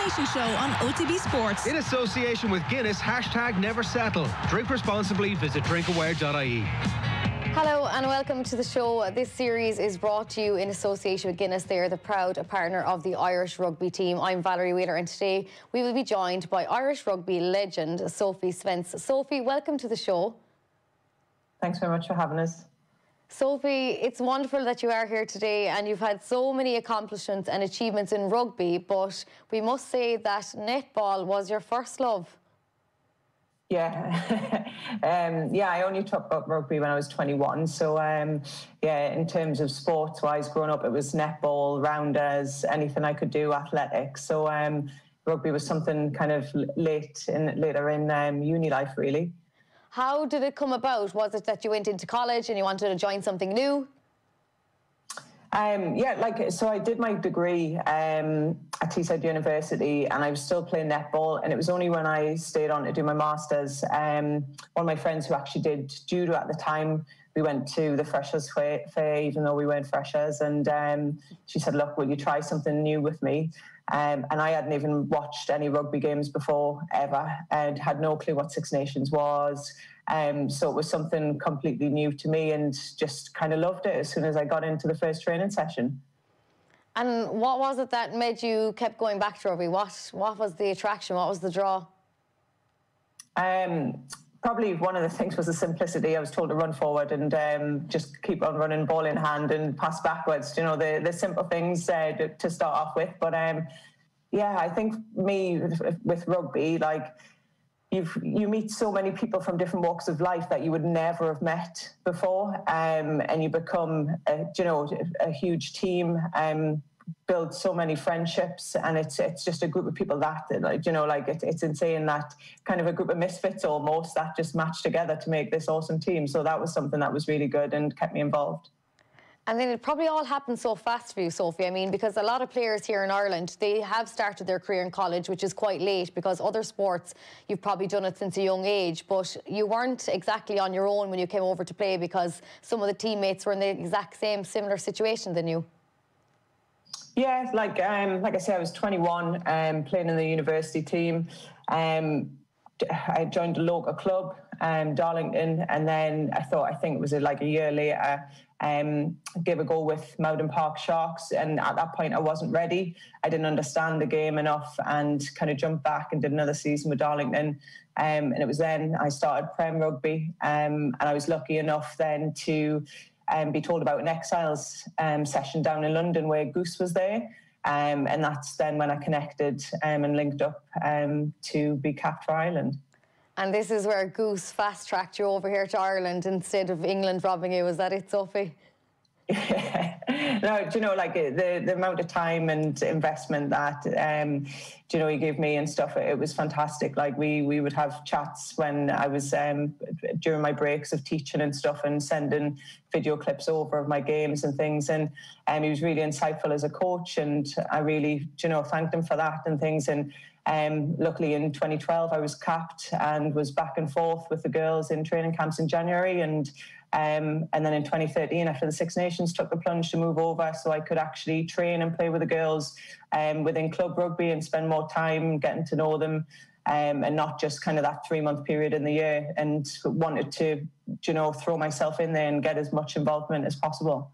Nighty Show on OTB Sports. In association with Guinness, #NeverSettle. Drink responsibly, visit drinkaware.ie. Hello and welcome to the show. This series is brought to you in association with Guinness. They are the proud partner of the Irish rugby team. I'm Valerie Wheeler and today we will be joined by Irish rugby legend Sophie Spence. Sophie, welcome to the show. Thanks very much for having us. Sophie, it's wonderful that you are here today and you've had so many accomplishments and achievements in rugby, but we must say that netball was your first love. Yeah, I only took up rugby when I was 21. So, in terms of sports-wise, growing up, it was netball, rounders, anything I could do, athletics. So, rugby was something kind of later in uni life, really. How did it come about? Was it that you went into college and you wanted to join something new? So I did my degree at Teesside University and I was still playing netball, and it was only when I stayed on to do my masters, one of my friends who actually did judo at the time, we went to the Freshers Fair even though we weren't freshers, and she said, look, will you try something new with me? And I hadn't even watched any rugby games before ever and had no clue what Six Nations was. So it was something completely new to me and just kind of loved it as soon as I got into the first training session. And what was it that made you kept going back to rugby? What was the attraction? What was the draw? Probably one of the things was the simplicity. I was told to run forward and just keep on running, ball in hand and pass backwards. You know, the simple things to start off with. But I think me with rugby, like you meet so many people from different walks of life that you would never have met before, and you become a huge team. Build so many friendships, and it's just a group of people that it's insane, that kind of a group of misfits almost that just matched together to make this awesome team. So that was something that was really good and kept me involved. And then it probably all happened so fast for you, Sophie. I mean, because a lot of players here in Ireland, they have started their career in college, which is quite late, because other sports, you've probably done it since a young age, but you weren't exactly on your own when you came over to play because some of the teammates were in the exact same similar situation than you. Yeah, like I say, I was 21, playing in the university team. I joined a local club, Darlington, and then I think it was like a year later, gave a go with Mowden Park Sharks, and at that point I wasn't ready. I didn't understand the game enough and kind of jumped back and did another season with Darlington. And it was then I started Prem Rugby, and I was lucky enough then to be told about an Exiles session down in London where Goose was there. And that's then when I connected and linked up to be capped for Ireland. And this is where Goose fast-tracked you over here to Ireland instead of England robbing you. Was that it, Sophie? Yeah. No, do you know, like the amount of time and investment that, he gave me and stuff, it was fantastic. Like we would have chats when I was, during my breaks of teaching and stuff, and sending video clips over of my games and things. And he was really insightful as a coach, and I really, thanked him for that and things. And luckily in 2012, I was capped and was back and forth with the girls in training camps in January. And then in 2013, after the Six Nations, took the plunge to move over so I could actually train and play with the girls within club rugby and spend more time getting to know them, and not just kind of that 3-month period in the year, and wanted to, throw myself in there and get as much involvement as possible.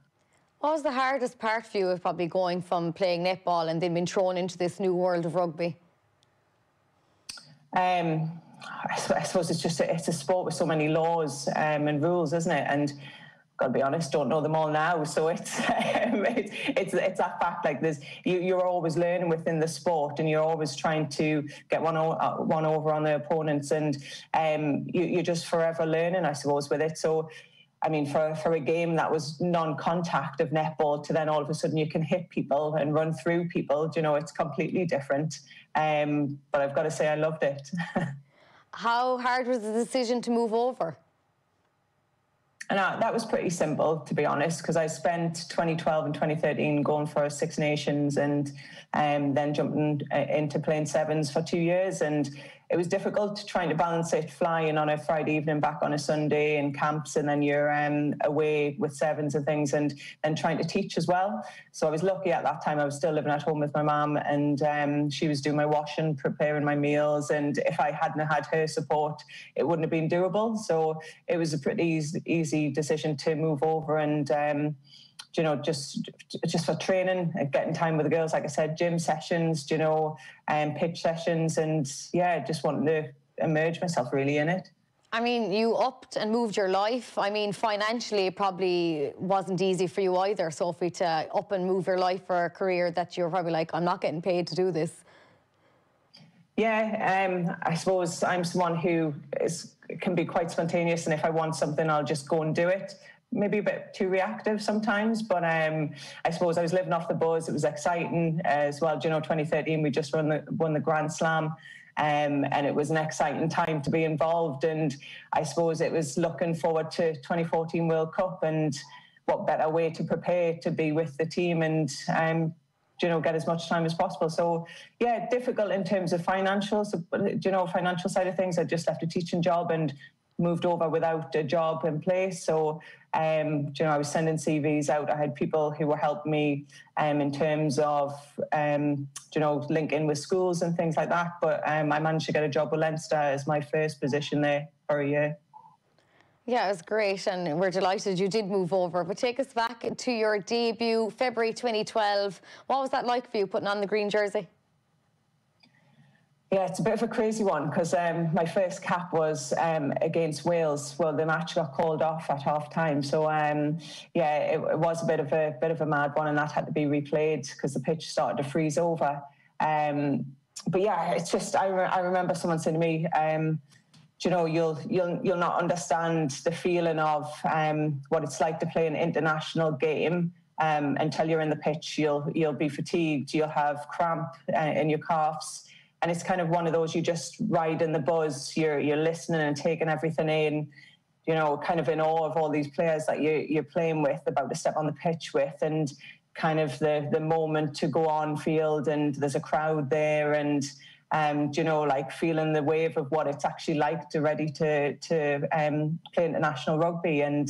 What was the hardest part for you of probably going from playing netball and then being thrown into this new world of rugby? I suppose it's a sport with so many laws and rules, isn't it? And I've got to be honest, don't know them all now. So it's that fact. Like you're always learning within the sport, and you're always trying to get one over on the opponents, and you're just forever learning, I suppose, with it. So, I mean, for a game that was non-contact of netball to then all of a sudden you can hit people and run through people, it's completely different. But I've got to say I loved it. How hard was the decision to move over? And that was pretty simple, to be honest, because I spent 2012 and 2013 going for Six Nations and then jumping into playing sevens for 2 years. And it was difficult trying to balance it, flying on a Friday evening back on a Sunday in camps, and then you're away with sevens and things, and then trying to teach as well. So I was lucky at that time. I was still living at home with my mum, and she was doing my washing, preparing my meals, and if I hadn't had her support, it wouldn't have been doable. So it was a pretty easy decision to move over, and you know, just for training and getting time with the girls, like I said, gym sessions, you know, pitch sessions, and yeah, just wanting to immerse myself really in it. I mean, you upped and moved your life. I mean, financially, it probably wasn't easy for you either, Sophie, to up and move your life for a career that you're probably like, I'm not getting paid to do this. Yeah, I suppose I'm someone who can be quite spontaneous, and if I want something, I'll just go and do it. Maybe a bit too reactive sometimes, but I suppose I was living off the buzz. It was exciting as well. You know, 2013, we just won the Grand Slam, and it was an exciting time to be involved. And I suppose it was looking forward to 2014 World Cup, and what better way to prepare to be with the team and you know, get as much time as possible. So yeah, difficult in terms of financials. You know, financial side of things. I just left a teaching job and moved over without a job in place. So, you know, I was sending CVs out. I had people who were helping me in terms of, you know, linking with schools and things like that. But I managed to get a job with Leinster as my first position there for a year. Yeah, it was great, and we're delighted you did move over. But take us back to your debut, February 2012. What was that like for you, putting on the green jersey? Yeah, it's a bit of a crazy one because my first cap was against Wales. Well, the match got called off at half time, so yeah, it was a bit of a mad one, and that had to be replayed because the pitch started to freeze over. But yeah, it's just I remember someone saying to me, you know, you'll not understand the feeling of what it's like to play an international game until you're in the pitch. You'll be fatigued. You'll have cramp in your calves. And it's kind of one of those, you just ride in the buzz, you're listening and taking everything in, you know, kind of in awe of all these players that you're playing with, about to step on the pitch with, and kind of the moment to go on field and there's a crowd there, and, you know, like feeling the wave of what it's actually like to ready to play international rugby. And,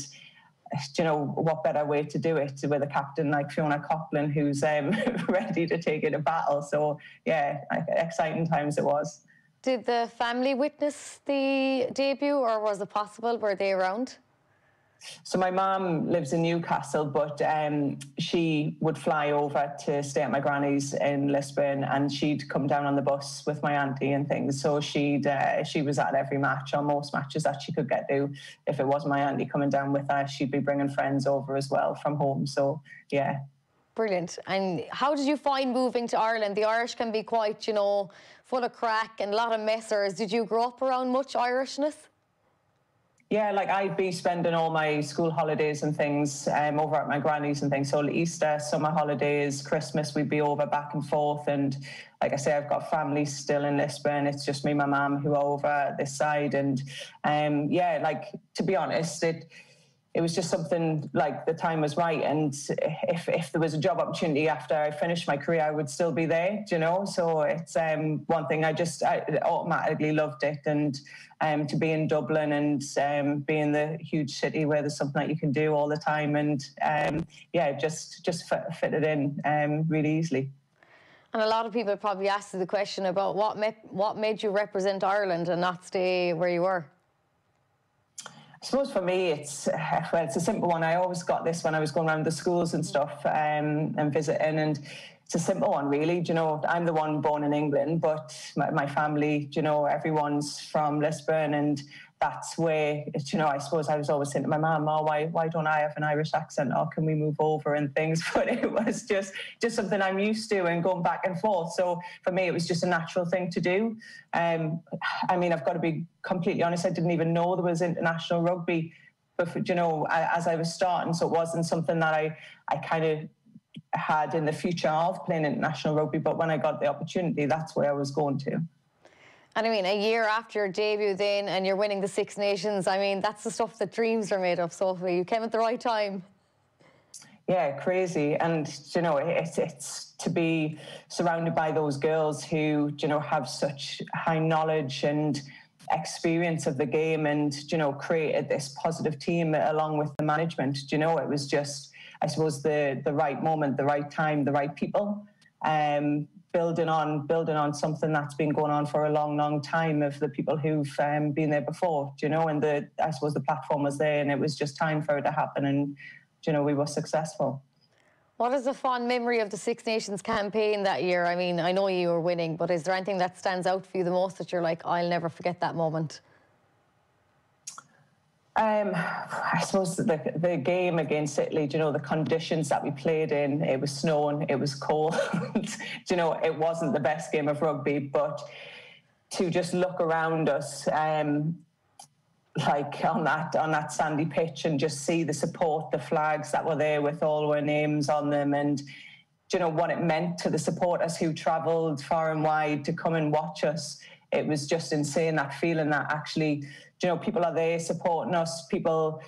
you know, what better way to do it with a captain like Fiona Coughlin, who's ready to take it to battle. So, yeah, exciting times it was. Did the family witness the debut, or was it possible? Were they around? So my mum lives in Newcastle, but she would fly over to stay at my granny's in Lisbon, and she'd come down on the bus with my auntie and things. So she was at every match, or most matches that she could get to. If it wasn't my auntie coming down with her, she'd be bringing friends over as well from home. So, yeah. Brilliant. And how did you find moving to Ireland? The Irish can be quite, you know, full of crack and a lot of messers. Did you grow up around much Irishness? Yeah, like I'd be spending all my school holidays and things over at my granny's and things. So Easter, summer holidays, Christmas, we'd be over back and forth. And like I say, I've got family still in Lisbon. It's just me and my mum who are over this side. And yeah, like, to be honest, it was just something like the time was right. And if there was a job opportunity after I finished my career, I would still be there, you know? So it's one thing, I automatically loved it. And to be in Dublin and be in the huge city where there's something that you can do all the time. And yeah, just fitted in really easily. And a lot of people probably asked you the question about what made you represent Ireland and not stay where you were? I suppose for me, it's a simple one. I always got this when I was going around the schools and stuff and visiting, and it's a simple one, really. You know, I'm the one born in England, but my family, you know, everyone's from Lisbon, and that's where, you know, I suppose I was always saying to my mum, oh, why don't I have an Irish accent? Or can we move over and things? But it was just something I'm used to and going back and forth. So for me, it was just a natural thing to do. I mean, I've got to be completely honest, I didn't even know there was international rugby, but, you know, as I was starting. So it wasn't something that I kind of had in the future of playing international rugby. But when I got the opportunity, that's where I was going to. And I mean, a year after your debut then, and you're winning the Six Nations, I mean, that's the stuff that dreams are made of, Sophie. You came at the right time. Yeah, crazy. And, you know, it's to be surrounded by those girls who, you know, have such high knowledge and experience of the game and, you know, created this positive team along with the management. You know, it was just, I suppose, the right moment, the right time, the right people, building on something that's been going on for a long, long time of the people who've been there before, you know, and I suppose the platform was there and it was just time for it to happen. And, you know, we were successful. What is a fond memory of the Six Nations campaign that year? I mean, I know you were winning, but is there anything that stands out for you the most that you're like, I'll never forget that moment? I suppose the game against Italy, you know, the conditions that we played in, it was snowing, it was cold. You know, it wasn't the best game of rugby, but to just look around us, like on that sandy pitch and just see the support, the flags that were there with all our names on them, and you know what it meant to the supporters who travelled far and wide to come and watch us. It was just insane, that feeling that actually, you know, people are there supporting us, people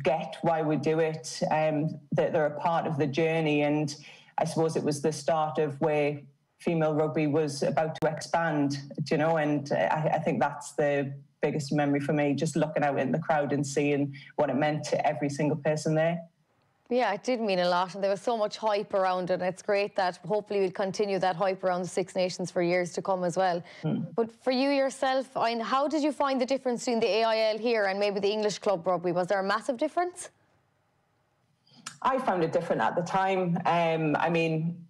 get why we do it, that they're a part of the journey. And I suppose it was the start of where female rugby was about to expand, you know, and I think that's the biggest memory for me, just looking out in the crowd and seeing what it meant to every single person there. Yeah, it did mean a lot, and there was so much hype around it, and it's great that hopefully we'll continue that hype around the Six Nations for years to come as well. But for you yourself, how did you find the difference between the AIL here and maybe the English club rugby? Was there a massive difference? I found it different at the time. I mean,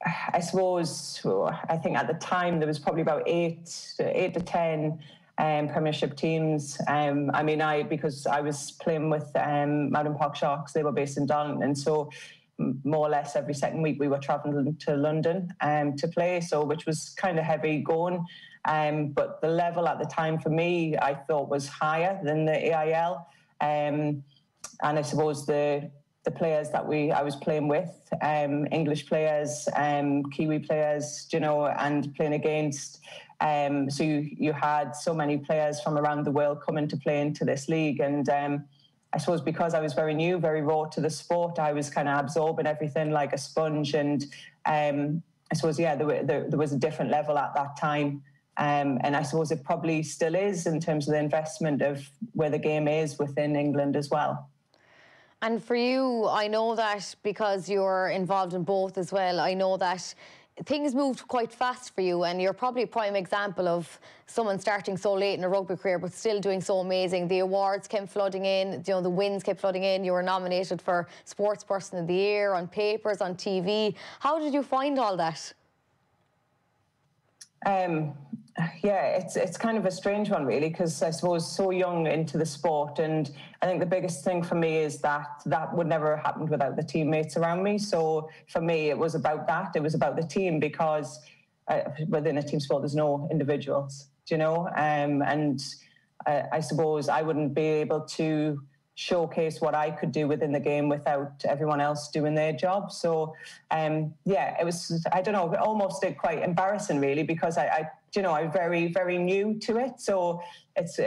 I suppose, I think at the time there was probably about 8 to 10 Premiership teams. I mean, because I was playing with Mountain Park Sharks, they were based in Darlington, and so more or less every second week we were travelling to London to play, so which was kind of heavy going. But the level at the time for me, I thought, was higher than the AIL, and I suppose the players that I was playing with, English players, Kiwi players, you know, and playing against. So you had so many players from around the world coming to play into this league. And I suppose because I was very new, very raw to the sport, I was kind of absorbing everything like a sponge. And I suppose, yeah, there was a different level at that time. And I suppose it probably still is in terms of the investment of where the game is within England as well. And for you, I know that because you're involved in both as well, I know that things moved quite fast for you, and you're probably a prime example of someone starting so late in a rugby career but still doing so amazing. The awards came flooding in, you know, the wins kept flooding in. You were nominated for Sports Person of the Year on papers, on TV. How did you find all that? Yeah, it's kind of a strange one, really, because I suppose so young into the sport, and I think the biggest thing for me is that would never have happened without the teammates around me. So for me, it was about that. It was about the team, because within a team sport, there's no individuals, you know, and I suppose I wouldn't be able to showcase what I could do within the game without everyone else doing their job. So, yeah, it was, I don't know, almost quite embarrassing, really, because I'm very, very new to it. So it's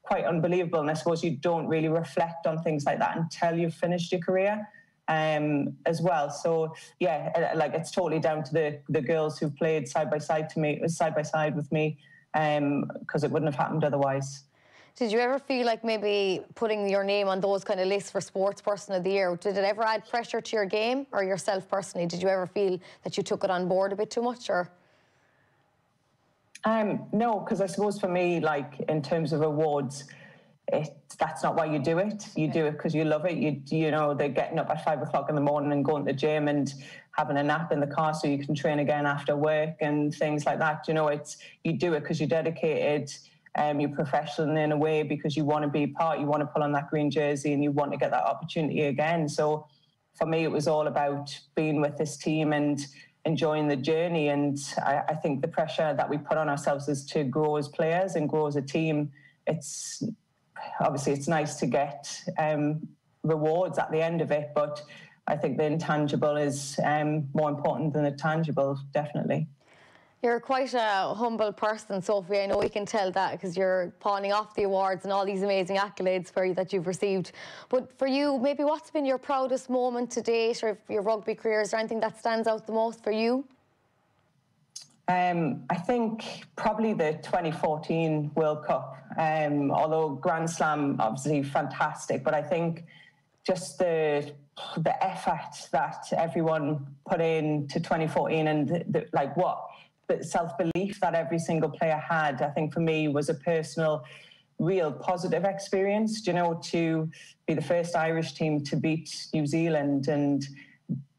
quite unbelievable. And I suppose you don't really reflect on things like that until you've finished your career as well. So, yeah, like it's totally down to the girls who played side by side with me, because it wouldn't have happened otherwise. Did you ever feel like maybe putting your name on those kind of lists for Sports Person of the Year, did it ever add pressure to your game or yourself personally? Did you ever feel that you took it on board a bit too much, or? No, because I suppose for me, like in terms of awards, that's not why you do it. You do it because you love it. You know, they're getting up at 5 o'clock in the morning and going to the gym and having a nap in the car so you can train again after work and things like that. You know, you do it because you're dedicated. You're professional in a way because you want to be part, you want to pull on that green jersey and you want to get that opportunity again. So for me, it was all about being with this team and enjoying the journey. And I think the pressure that we put on ourselves is to grow as players and grow as a team. It's obviously it's nice to get rewards at the end of it, but I think the intangible is more important than the tangible, definitely. You're quite a humble person, Sophie. I know we can tell that because you're pawning off the awards and all these amazing accolades for you that you've received. But for you, maybe what's been your proudest moment to date, or your rugby career? Is there anything that stands out the most for you? I think probably the 2014 World Cup, although Grand Slam, obviously fantastic, but I think just the effort that everyone put into 2014 and the self-belief that every single player had, I think for me was a personal, real positive experience, you know, to be the first Irish team to beat New Zealand and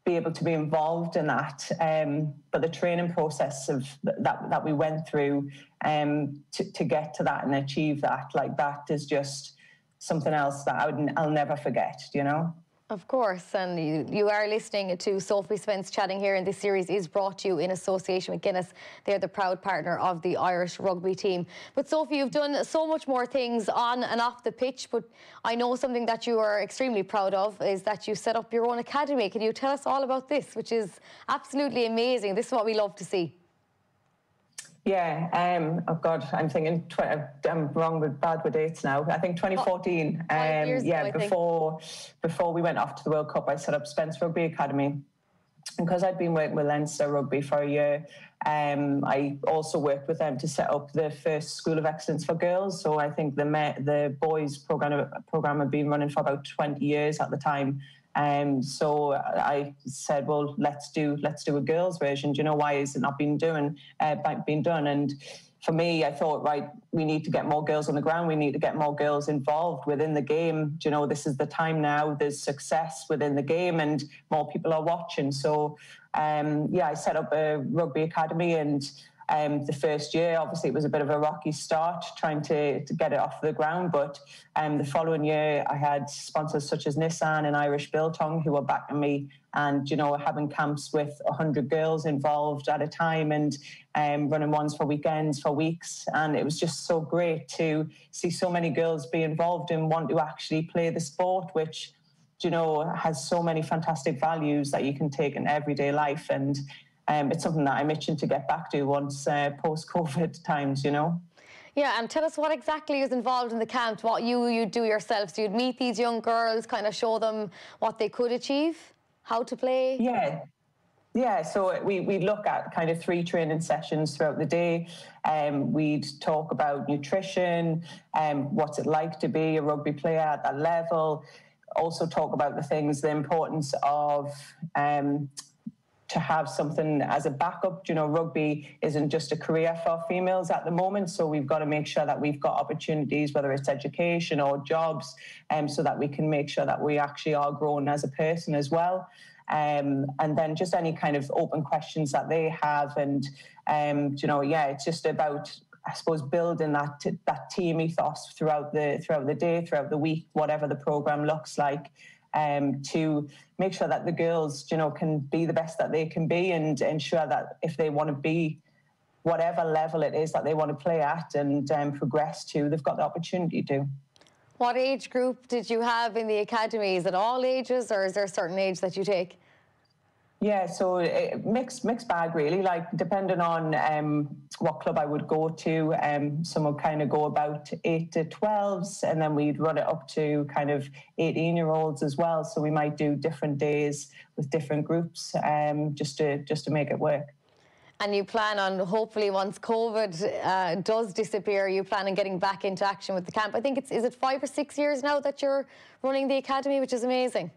be able to be involved in that. But the training process of that we went through to get to that and achieve that, like that is just something else that I'll never forget, you know? Of course, and you are listening to Sophie Spence chatting here, and this series is brought to you in association with Guinness. They're the proud partner of the Irish rugby team. But Sophie, you've done so much more things on and off the pitch, but I know something that you are extremely proud of is that you set up your own academy. Can you tell us all about this, which is absolutely amazing? This is what we love to see. Yeah, oh God, I'm thinking, I'm bad with dates now. I think 2014, 5 years ago, before we went off to the World Cup, I set up Spence Rugby Academy. And because I'd been working with Leinster Rugby for a year, I also worked with them to set up the first School of Excellence for girls. So I think the boys program had been running for about 20 years at the time. So I said, well, let's do a girls' version. Do you know, why is it not being done? And for me, I thought, right, we need to get more girls on the ground. We need to get more girls involved within the game. Do you know, this is the time now. There's success within the game, and more people are watching. So, I set up a rugby academy, and the first year, obviously, it was a bit of a rocky start trying to get it off the ground. But the following year, I had sponsors such as Nissan and Irish Biltong who were backing me, and, you know, having camps with 100 girls involved at a time, and running ones for weekends, for weeks. And it was just so great to see so many girls be involved and want to actually play the sport, which, you know, has so many fantastic values that you can take in everyday life. And it's something that I'm itching to get back to once post-COVID times, you know. Yeah, and tell us what exactly is involved in the camp, what you do yourself. So you'd meet these young girls, kind of show them what they could achieve, how to play. Yeah, so we look at kind of 3 training sessions throughout the day. We'd talk about nutrition, what's it like to be a rugby player at that level. Also talk about the importance of to have something as a backup. You know, rugby isn't just a career for females at the moment, so we've got to make sure that we've got opportunities, whether it's education or jobs, so that we can make sure that we actually are growing as a person as well. And then just any kind of open questions that they have, and it's just about, I suppose, building that team ethos throughout the day, throughout the week, whatever the program looks like. To make sure that the girls, you know, can be the best that they can be, and ensure that if they want to be whatever level it is that they want to play at and progress to, they've got the opportunity to. What age group did you have in the academy? Is it all ages, or is there a certain age that you take? Yeah, so mixed bag really, like depending on what club I would go to. Some would kind of go about 8 to 12s, and then we'd run it up to kind of 18-year-olds as well. So we might do different days with different groups, just to make it work. And you plan on, hopefully, once COVID does disappear, you plan on getting back into action with the camp. I think is it 5 or 6 years now that you're running the academy, which is amazing.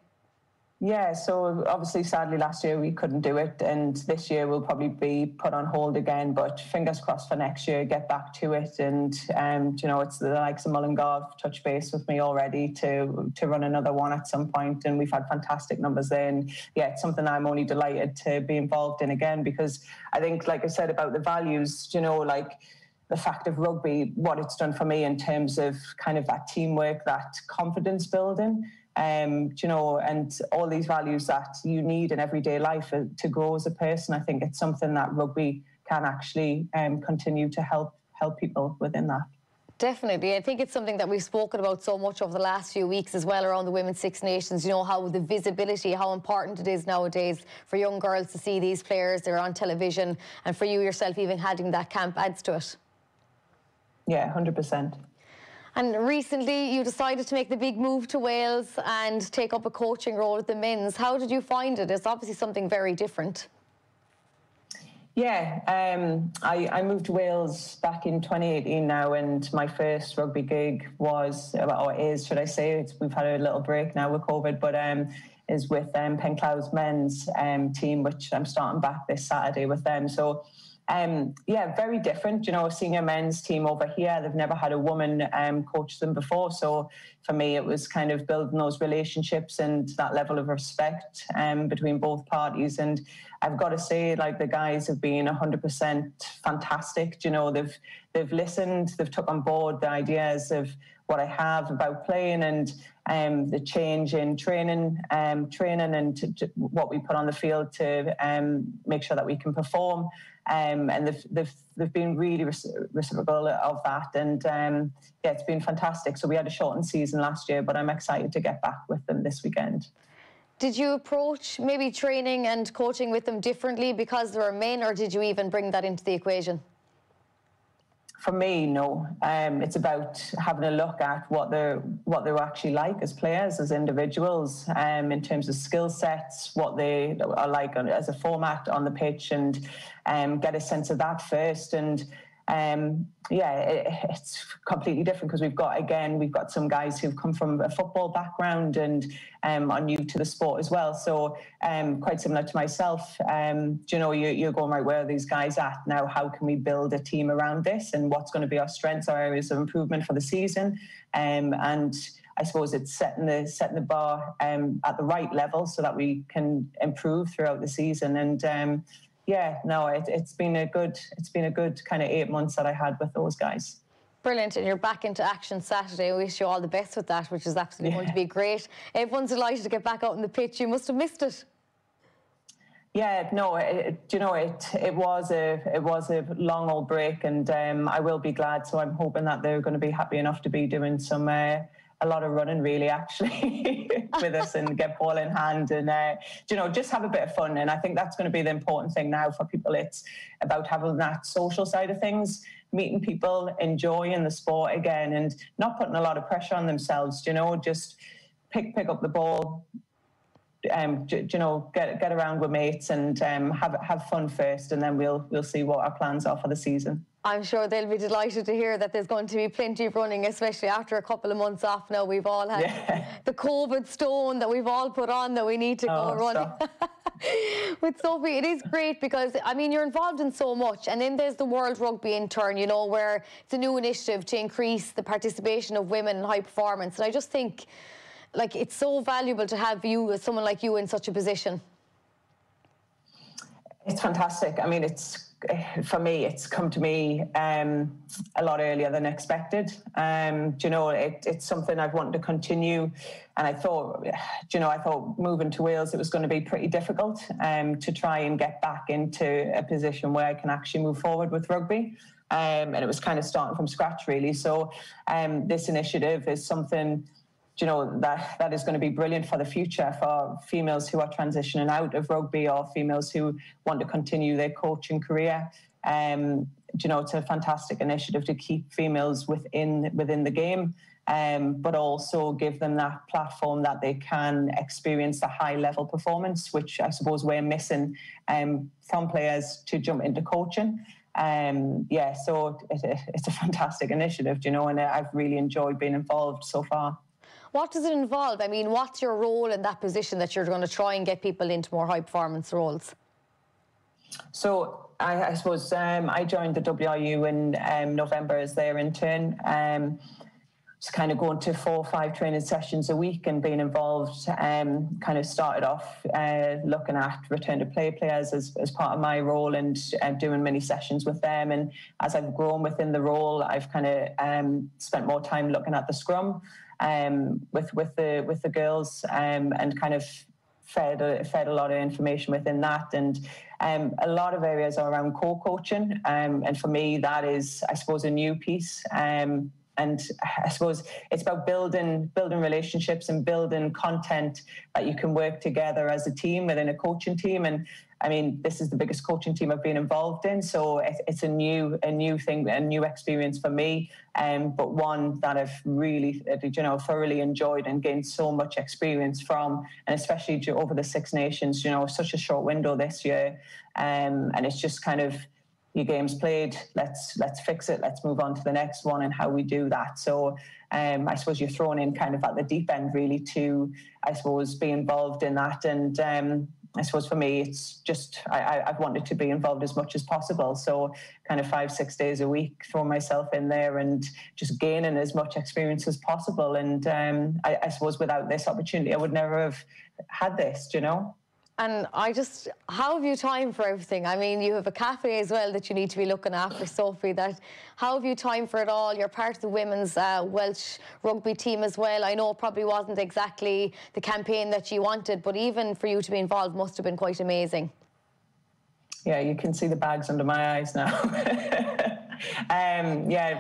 Yeah, so obviously, sadly, last year we couldn't do it, and this year will probably be put on hold again, but fingers crossed for next year, get back to it. And, it's the likes of Mullingar touch base with me already to run another one at some point, and we've had fantastic numbers there. And yeah, it's something I'm only delighted to be involved in again, because I think, like I said, about the values, like the fact of rugby, what it's done for me in terms of kind of that teamwork, that confidence building, and all these values that you need in everyday life to grow as a person. I think it's something that rugby can actually continue to help people within that. Definitely. I think it's something that we've spoken about so much over the last few weeks as well around the Women's Six Nations, you know, how the visibility, how important it is nowadays for young girls to see these players, they're on television, and for you yourself even having that camp adds to it. Yeah, 100%. And recently you decided to make the big move to Wales and take up a coaching role with the men's. How did you find it? It's obviously something very different. Yeah, I moved to Wales back in 2018 now, and my first rugby gig was, or is, should I say, we've had a little break now with COVID, but is with Penclaw's men's team, which I'm starting back this Saturday with them. So, yeah, very different. You know, senior men's team over here, they've never had a woman coach them before. So for me, it was kind of building those relationships and that level of respect between both parties. And I've got to say, like, the guys have been 100% fantastic. You know, they've listened, they've took on board the ideas of what I have about playing and the change in training and what we put on the field to make sure that we can perform. And they've been really reciprocal of that, and yeah, it's been fantastic. So we had a shortened season last year, but I'm excited to get back with them this weekend. Did you approach maybe training and coaching with them differently because they were men, or did you even bring that into the equation? For me, no. It's about having a look at what they're actually like as players, as individuals, in terms of skill sets, what they are like as a format on the pitch, and get a sense of that first. And yeah, it's completely different because we've got some guys who've come from a football background and are new to the sport as well. So quite similar to myself, you know, you're going, right, where are these guys at now? How can we build a team around this? And what's going to be our strengths, our areas of improvement for the season? And I suppose it's setting the bar at the right level so that we can improve throughout the season. And yeah, no, it's been a good kind of 8 months that I had with those guys. Brilliant, and you're back into action Saturday. I wish you all the best with that, which is absolutely going to be great. Everyone's delighted to get back out on the pitch. You must have missed it. Yeah, no, you know, it was a long old break, and I will be glad. So I'm hoping that they're going to be happy enough to be doing some a lot of running, really, actually, with us, and get ball in hand, and you know, just have a bit of fun. And I think that's going to be the important thing now for people. It's about having that social side of things, meeting people, enjoying the sport again, and not putting a lot of pressure on themselves. You know, just pick up the ball. You know, get around with mates and have fun first, and then we'll see what our plans are for the season. I'm sure they'll be delighted to hear that there's going to be plenty of running, especially after a couple of months off now. We've all had the COVID stone that we've all put on that we need to go running. With Sophie, it is great because, I mean, you're involved in so much, and then there's the World Rugby intern, you know, where it's a new initiative to increase the participation of women in high performance. And I just think, like, it's so valuable to have you, someone like you, in such a position. It's fantastic. I mean, for me, it's come to me a lot earlier than expected. You know, it's something I've wanted to continue, and I thought moving to Wales, it was going to be pretty difficult to try and get back into a position where I can actually move forward with rugby. And it was kind of starting from scratch, really. So this initiative is something, you know, that is going to be brilliant for the future for females who are transitioning out of rugby, or females who want to continue their coaching career. You know, it's a fantastic initiative to keep females within the game, but also give them that platform that they can experience the high level performance, which I suppose we're missing from players to jump into coaching. Yeah, so it's a fantastic initiative, you know, and I've really enjoyed being involved so far. What does it involve? I mean, what's your role in that position that you're going to try and get people into more high performance roles? So I suppose I joined the WRU in November as their intern. Just kind of going to 4 or 5 training sessions a week and being involved. Kind of started off looking at return to play players as part of my role, and doing many sessions with them. And as I've grown within the role, I've kind of spent more time looking at the scrum with the girls, and kind of fed a lot of information within that, and a lot of areas are around co-coaching, and for me that is, I suppose, a new piece. And I suppose it's about building relationships and building content that you can work together as a team within a coaching team. And I mean, this is the biggest coaching team I've been involved in, so it's a new thing, a new experience for me, but one that I've really, thoroughly enjoyed and gained so much experience from, and especially over the Six Nations, such a short window this year, and it's just kind of, your game's played, let's fix it, let's move on to the next one, and how we do that. So I suppose you're thrown in kind of at the deep end, really, to, I suppose, be involved in that. And I suppose for me, it's just, I've wanted to be involved as much as possible. So kind of 5-6 days a week, throw myself in there and just gaining as much experience as possible. And I suppose without this opportunity, I would never have had this, And how have you time for everything? I mean, you have a cafe as well that you need to be looking after, Sophie. How have you time for it all? You're part of the women's Welsh rugby team as well. I know it probably wasn't exactly the campaign that you wanted, but even for you to be involved must have been quite amazing. Yeah, you can see the bags under my eyes now.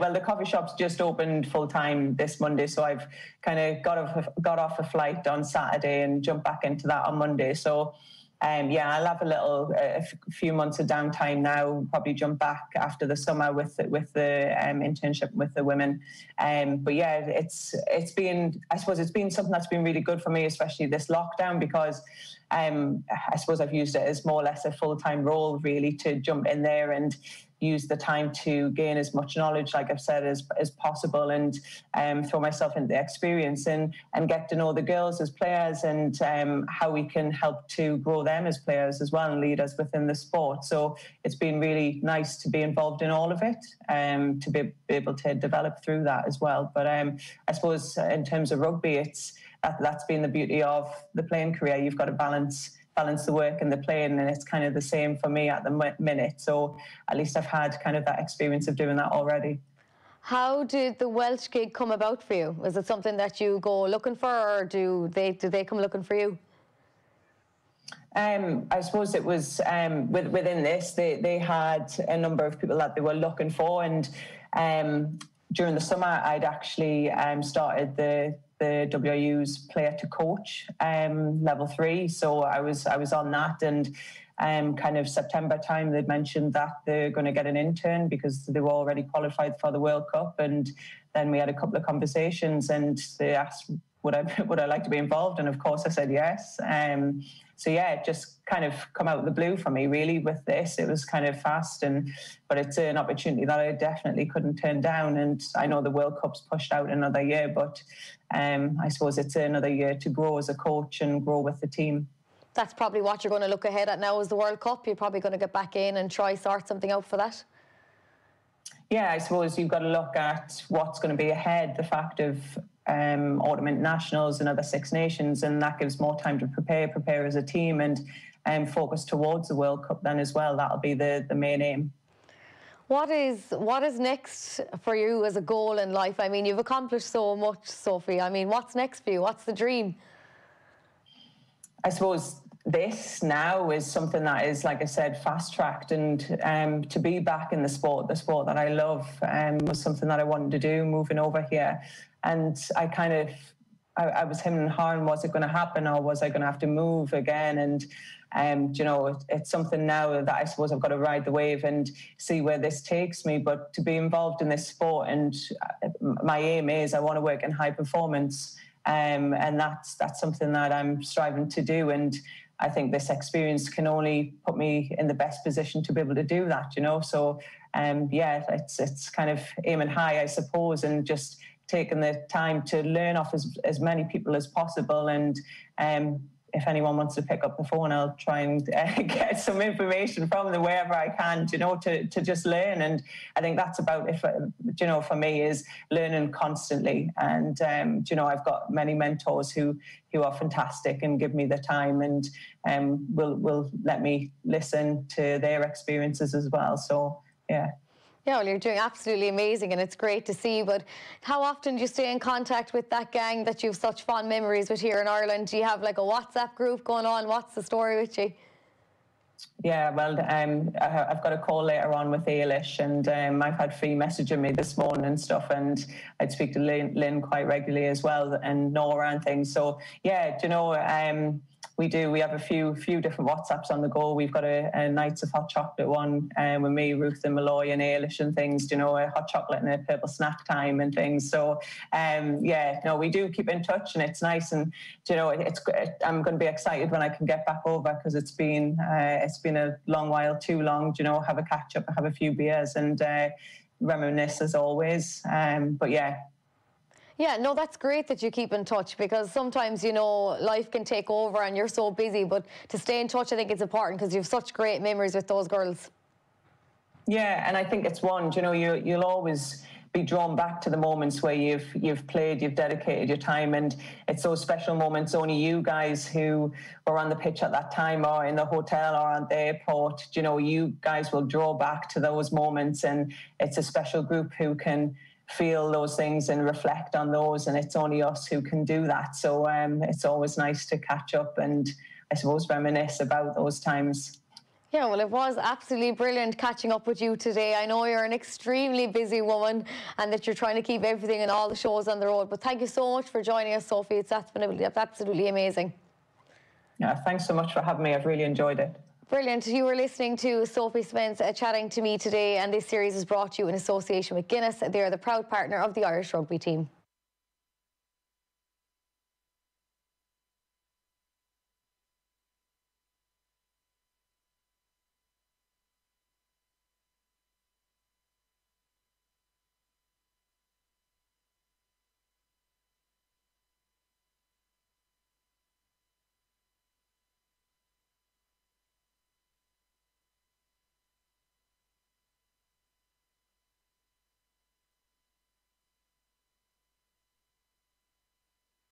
Well, the coffee shop's just opened full time this Monday, so I've kind of got off a flight on Saturday and jumped back into that on Monday. So I'll have a few months of downtime now. Probably jump back after the summer with the internship with the women. But yeah, it's been something that's been really good for me, especially this lockdown, because I suppose I've used it as more or less a full-time role, really, to jump in there and use the time to gain as much knowledge, like I've said, as possible, and throw myself into the experience and get to know the girls as players, and how we can help to grow them as players as well and leaders within the sport. So it's been really nice to be involved in all of it, to be able to develop through that as well. But I suppose in terms of rugby, that's been the beauty of the playing career. You've got to balance the work and the playing, and it's kind of the same for me at the minute. So at least I've had kind of that experience of doing that already. How did the Welsh gig come about for you? Was it something that you go looking for, or do they come looking for you? I suppose it was within this, they had a number of people that they were looking for, and during the summer I'd actually started the WRU's player to coach level 3, so I was on that, and kind of September time they'd mentioned that they're going to get an intern because they were already qualified for the World Cup. And then we had a couple of conversations, and they asked would I like to be involved, and of course I said yes. So yeah, it just kind of come out of the blue for me, really, with this. It was kind of fast, but it's an opportunity that I definitely couldn't turn down. And I know the World Cup's pushed out another year, but I suppose it's another year to grow as a coach and grow with the team. That's probably what you're going to look ahead at now, is the World Cup. You're probably going to get back in and try sort something out for that. Yeah, I suppose you've got to look at what's going to be ahead, the fact of autumn internationals and other Six Nations, and that gives more time to prepare as a team, and focus towards the World Cup then as well. That'll be the main aim. What is next for you as a goal in life? I mean, you've accomplished so much, Sophie. I mean, what's next for you? What's the dream? I suppose this now is something that is, like I said, fast-tracked, and to be back in the sport that I love, was something that I wanted to do moving over here. And I was hemming and hawing, was it going to happen, or was I going to have to move again? And it's something now that I suppose I've got to ride the wave and see where this takes me. But to be involved in this sport, and my aim is I want to work in high performance, and that's something that I'm striving to do. And I think this experience can only put me in the best position to be able to do that, So, it's kind of aiming high, I suppose, and just taking the time to learn off as many people as possible. And if anyone wants to pick up the phone, I'll try and get some information from them wherever I can, to just learn. And I think that's about it, for me, is learning constantly. And, I've got many mentors who are fantastic and give me the time, and will let me listen to their experiences as well. So, yeah. Yeah, well, you're doing absolutely amazing, and it's great to see. But how often do you stay in contact with that gang that you have such fond memories with here in Ireland? Do you have like a WhatsApp group going on? What's the story with you? Yeah, well, I've got a call later on with Ailish, and I've had Fee messaging me this morning and stuff, and I'd speak to Lynn quite regularly as well, and Nora and things. So yeah, you know, we have a few different WhatsApps on the go. We've got a Nights of Hot Chocolate one with me, Ruth and Malloy and Ailish and things, you know, a hot chocolate and a purple snack time and things. So yeah, no, we do keep in touch, and it's nice. And you know, I'm going to be excited when I can get back over, because it's been a long while, too long, you know, have a catch up, have a few beers and reminisce as always. But yeah. Yeah, no, that's great that you keep in touch, because sometimes, you know, life can take over and you're so busy, but to stay in touch, I think it's important, because you have such great memories with those girls. Yeah, and I think it's one, you know, you'll always be drawn back to the moments where you've played, you've dedicated your time, and it's those special moments. Only you guys who were on the pitch at that time, or in the hotel, or at the airport, you know, you guys will draw back to those moments, and it's a special group who can feel those things and reflect on those, and it's only us who can do that. So it's always nice to catch up and, I suppose, reminisce about those times. Yeah, well, it was absolutely brilliant catching up with you today. I know you're an extremely busy woman and that you're trying to keep everything and all the shows on the road, but thank you so much for joining us, Sophie. That's been absolutely amazing. Yeah, thanks so much for having me. I've really enjoyed it. Brilliant. You were listening to Sophie Spence chatting to me today, and this series is brought to you in association with Guinness. They are the proud partner of the Irish rugby team.